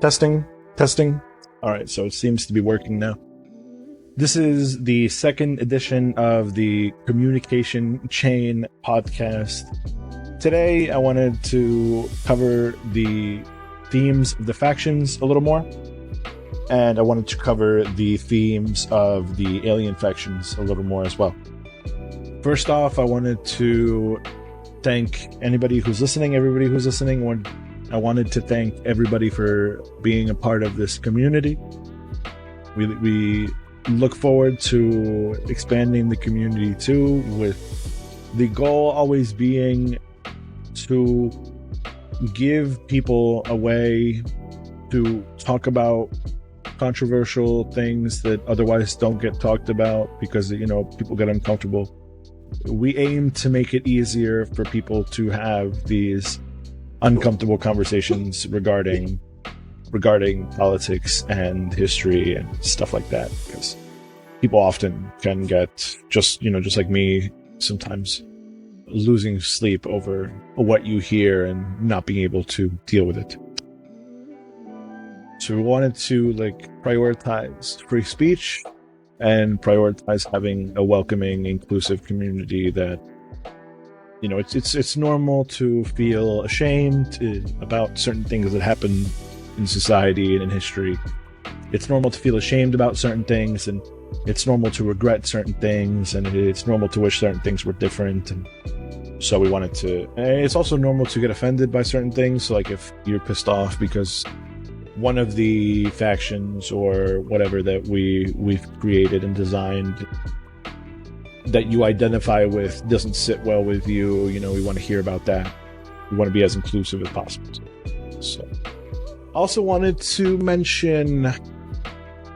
Testing. All right, so it seems to be working now. This is the second edition of the Communication Chain podcast. Today, I wanted to cover the themes of the factions a little more, and I wanted to cover the themes of the alien factions a little more as well. First off, I wanted to thank anybody who's listening, everybody who's listening. I wanted to thank everybody for being a part of this community. We look forward to expanding the community too, with the goal always being to give people a way to talk about controversial things that otherwise don't get talked about because, people get uncomfortable. We aim to make it easier for people to have these uncomfortable conversations regarding politics and history and stuff like that, because people often can get just like me, sometimes losing sleep over what you hear and not being able to deal with it. So we wanted to prioritize free speech and prioritize having a welcoming, inclusive community that, it's normal to feel ashamed about certain things that happen in society and in history. It's normal to feel ashamed about certain things, and it's normal to regret certain things, and it's normal to wish certain things were different. And so we wanted to... It's also normal to get offended by certain things. So if you're pissed off because one of the factions or whatever that we've created and designed that you identify with doesn't sit well with you, we want to hear about that. We want to be as inclusive as possible. So, also wanted to mention,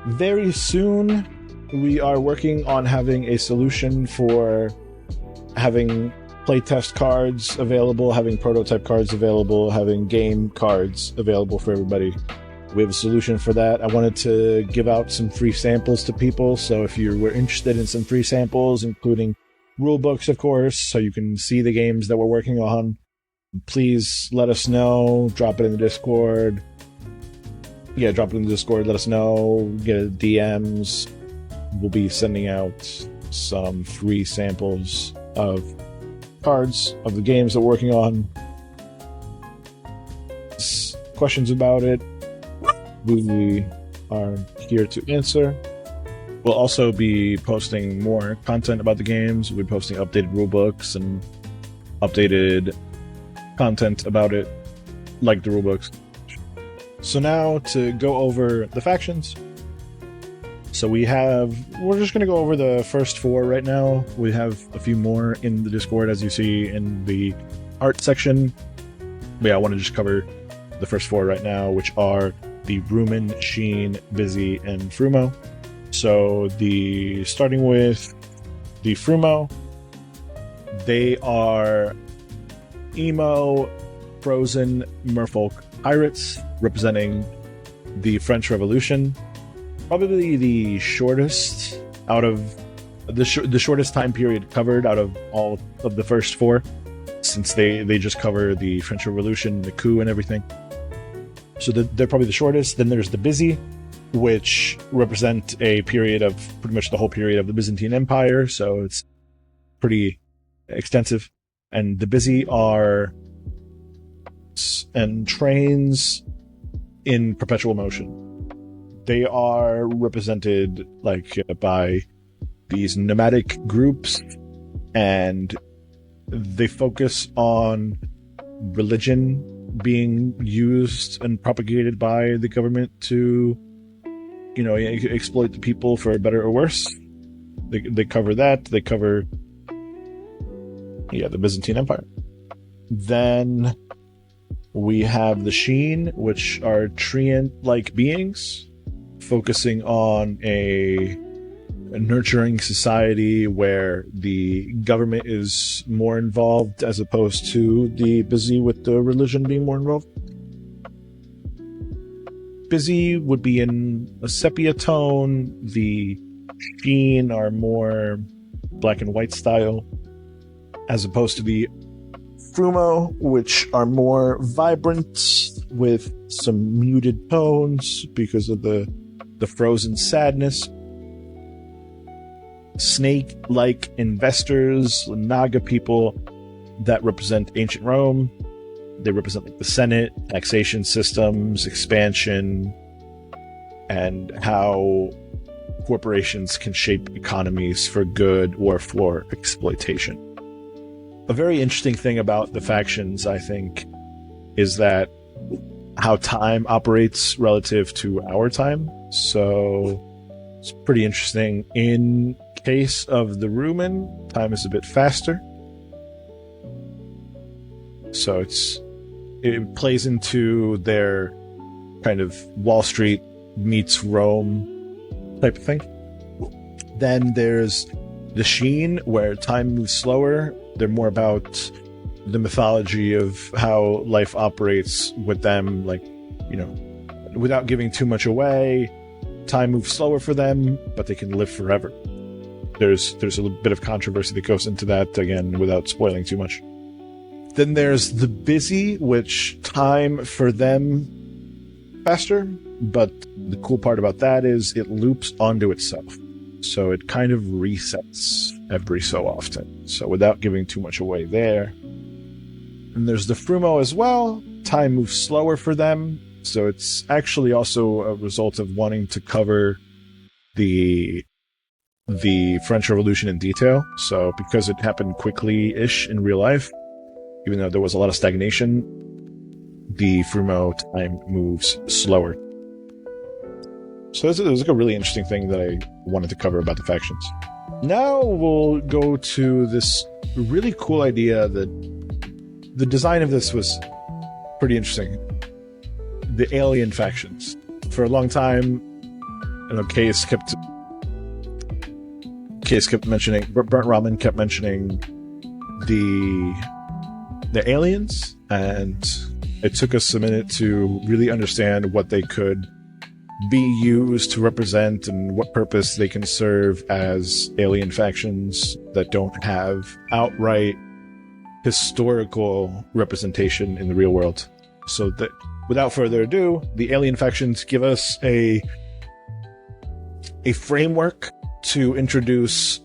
very soon we are working on having a solution for having playtest cards available, having prototype cards available, having game cards available for everybody. We have a solution for that. I wanted to give out some free samples to people, so if you were interested in some free samples, including rule books, of course, so you can see the games that we're working on, please let us know. Drop it in the Discord. Yeah, drop it in the Discord. Let us know. Get DMs. We'll be sending out some free samples of cards of the games that we're working on. Questions about it, we are here to answer. We'll also be posting more content about the games. We'll be posting updated rulebooks and updated content about it, like the rulebooks. So now to go over the factions. So we're just going to go over the first four right now. We have a few more in the Discord, as you see in the art section. But yeah, I want to just cover the first four right now, which are the Rumin, Sheen, Bizi, and Frumo. So starting with the Frumo, they are emo, frozen merfolk pirates representing the French Revolution. Probably the shortest out of the shortest time period covered out of all of the first four, since they just cover the French Revolution, the coup, and everything. So they're probably the shortest. Then there's the Bizi, which represent a period of pretty much the whole period of the Byzantine Empire. So it's pretty extensive. And the Bizi are trains in perpetual motion. They are represented by these nomadic groups, and they focus on religion being used and propagated by the government to, exploit the people for better or worse. They cover that. They cover, the Byzantine Empire. Then we have the Sheen, which are treant-like beings, focusing on a nurturing society where the government is more involved as opposed to the Bizi with the religion being more involved. Bizi would be in a sepia tone. The Sheen are more black and white style, as opposed to the Frumo, which are more vibrant with some muted tones because of the frozen sadness. Snake-like investors, Naga people that represent ancient Rome. They represent like the Senate, taxation systems, expansion, and how corporations can shape economies for good or for exploitation. A very interesting thing about the factions, I think, is that how time operates relative to our time. So it's pretty interesting. In case of the Rumin, time is a bit faster. So it plays into their kind of Wall Street meets Rome type of thing. Then there's the Sheen, where time moves slower. They're more about the mythology of how life operates with them, like, you know, without giving too much away. Time moves slower for them, but they can live forever. There's a little bit of controversy that goes into that, again, without spoiling too much. Then there's the Bizi, which time for them faster, but the cool part about that is it loops onto itself. So it kind of resets every so often. So without giving too much away there. And there's the Frumo as well. Time moves slower for them. So it's actually also a result of wanting to cover the French Revolution in detail. So because it happened quickly-ish in real life, even though there was a lot of stagnation, the Frumo time moves slower. So this is like a really interesting thing that I wanted to cover about the factions. Now we'll go to this really cool idea that the design of this was pretty interesting. The alien factions. For a long time, you know, Case kept mentioning, Burnt Ramen kept mentioning the aliens, and it took us a minute to really understand what they could be used to represent and what purpose they can serve as alien factions that don't have outright historical representation in the real world. So that, without further ado, the alien factions give us a framework to introduce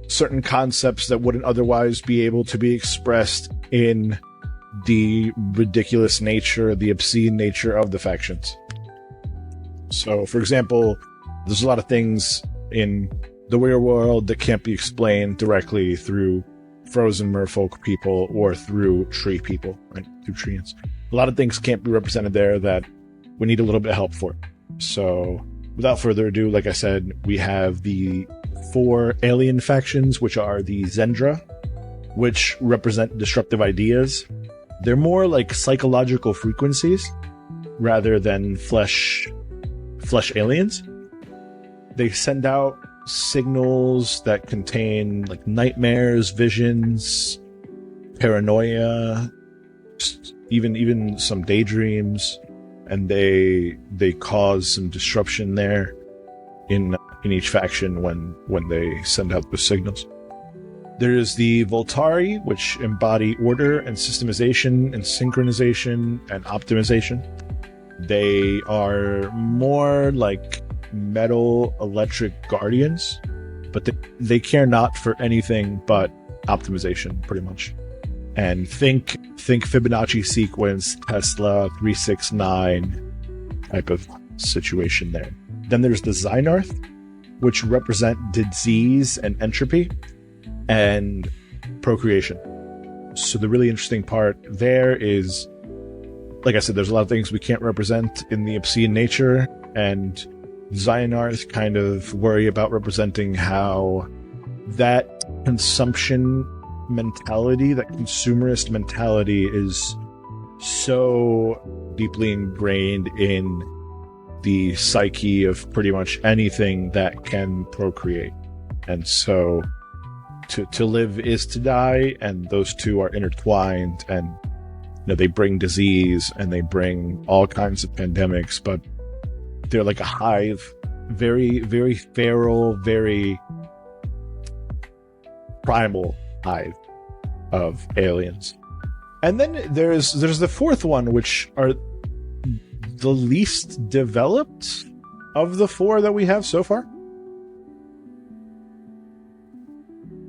certain concepts that wouldn't otherwise be able to be expressed in the ridiculous nature, the obscene nature of the factions. So, for example, there's a lot of things in the real world that can't be explained directly through frozen merfolk people or through tree people, right? Through treants. A lot of things can't be represented there that we need a little bit of help for. So, without further ado, like I said, we have the 4 alien factions, which are the Zendra, which represent disruptive ideas. They're more like psychological frequencies rather than flesh aliens. They send out signals that contain like nightmares, visions, paranoia, even some daydreams, and they cause some disruption there in each faction when they send out the signals. There is the Voltari, which embody order and systemization and synchronization and optimization. They are more like metal electric guardians, but they care not for anything but optimization, pretty much. And think Fibonacci sequence, Tesla 369 type of situation there. Then there's the Xynarth, which represent disease and entropy and procreation. So the really interesting part there is, like I said, there's a lot of things we can't represent in the obscene nature, and Xynarth kind of worry about representing how that consumption mentality, that consumerist mentality, is so deeply ingrained in the psyche of pretty much anything that can procreate. And so to live is to die, and those two are intertwined, and they bring disease and they bring all kinds of pandemics, but they're like a hive, very, very feral, very primal hive of aliens. And then there's the 4th one, which are the least developed of the 4 that we have so far.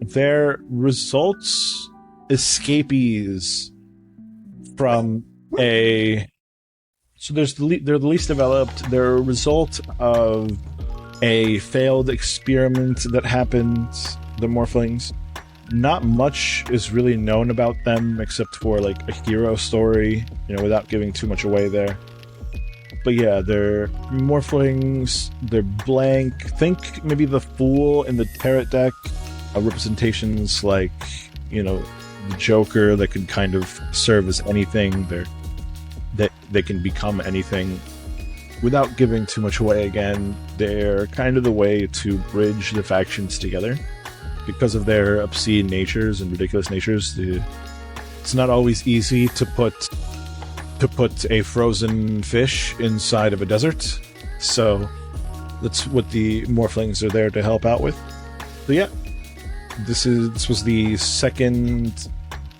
Their results escapees from a... So they're the least developed. They're a result of a failed experiment that happened, the Morphlings. Not much is really known about them except for like a hero story, without giving too much away there. But yeah, they're Morphlings, they're blank. Think maybe the Fool in the Tarot deck, representations like, the Joker that can kind of serve as anything. They can become anything. Without giving too much away again, they're kind of the way to bridge the factions together. Because of their obscene natures and ridiculous natures, it's not always easy to put a frozen fish inside of a desert. So that's what the Morphlings are there to help out with. So yeah, this was the second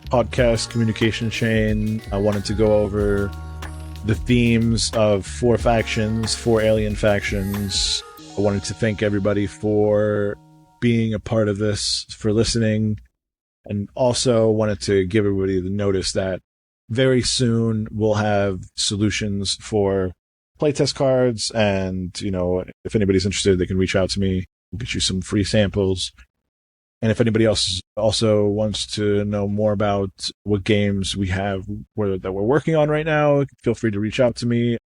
podcast communication chain. I wanted to go over the themes of 4 factions, 4 alien factions. I wanted to thank everybody for being a part of this, for listening, and also wanted to give everybody the notice that very soon we'll have solutions for playtest cards, and if anybody's interested, they can reach out to me. We'll get you some free samples. And if anybody else also wants to know more about what games we have that we're working on right now, feel free to reach out to me.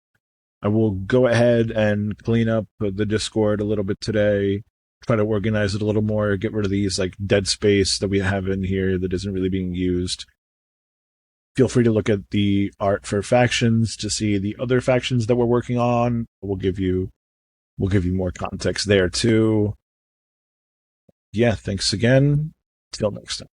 I will go ahead and clean up the Discord a little bit today, try to organize it a little more, get rid of these like dead space that we have in here that isn't really being used. Feel free to look at the art for factions to see the other factions that we're working on. We'll give you more context there too. Yeah, thanks again. Till next time.